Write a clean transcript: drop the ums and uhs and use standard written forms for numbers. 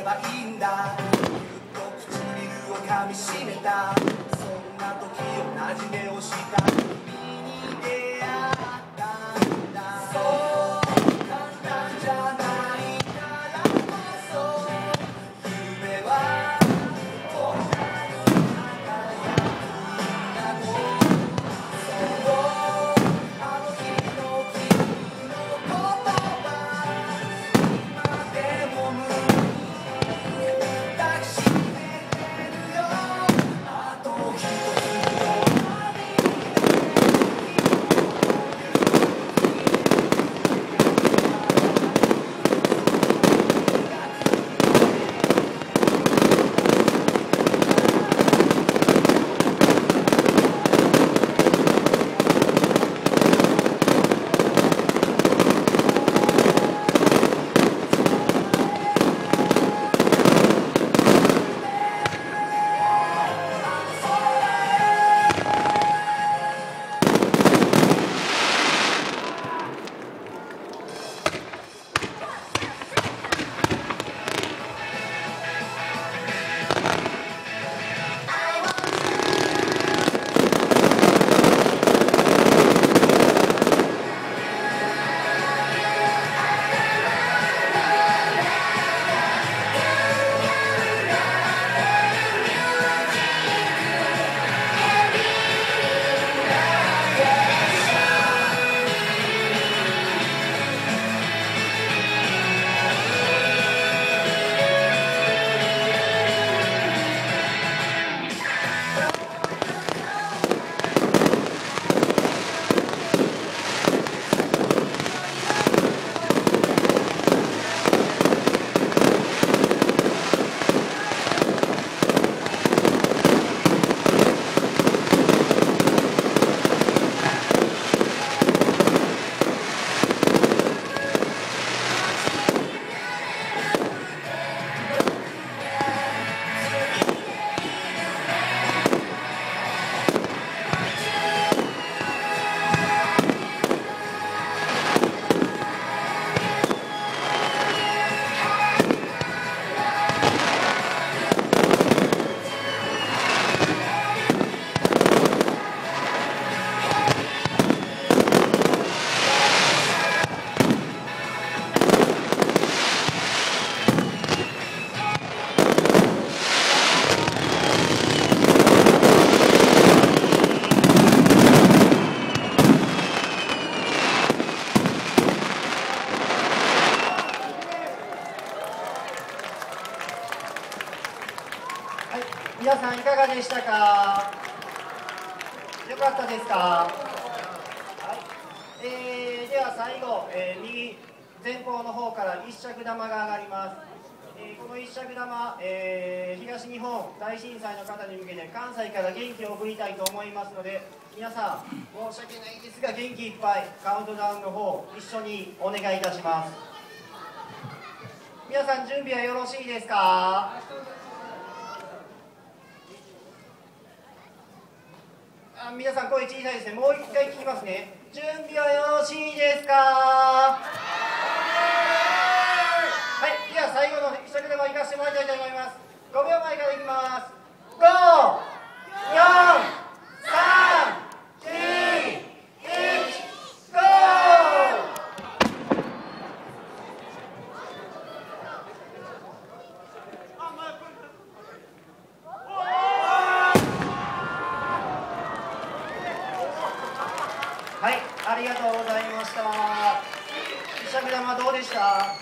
ばいいんだ。ずっと唇を噛みしめた、そんな時同じ目をした君に出会ったんだ。そう簡単じゃないからこそ夢はこんなに輝くんだと。そうあの日の君の言葉、今でも胸に抱きしめてるよ。あと一つの皆さんいかがでしたか。よかったですか。はい、では最後、右前方の方から一尺玉が上がります。この一尺玉、東日本大震災の方に向けて関西から元気を送りたいと思いますので、皆さん申し訳ないですが元気いっぱいカウントダウンの方一緒にお願いいたします。皆さん準備はよろしいですか。皆さん声小さいですね。もう一回聞きますね。準備はよろしいですか。はい、では最後の一尺玉いかせてもらいたいと思います。5秒前からいきます。5、4、3、2、1、ゴー。はい、ありがとうございました。一尺玉どうでした？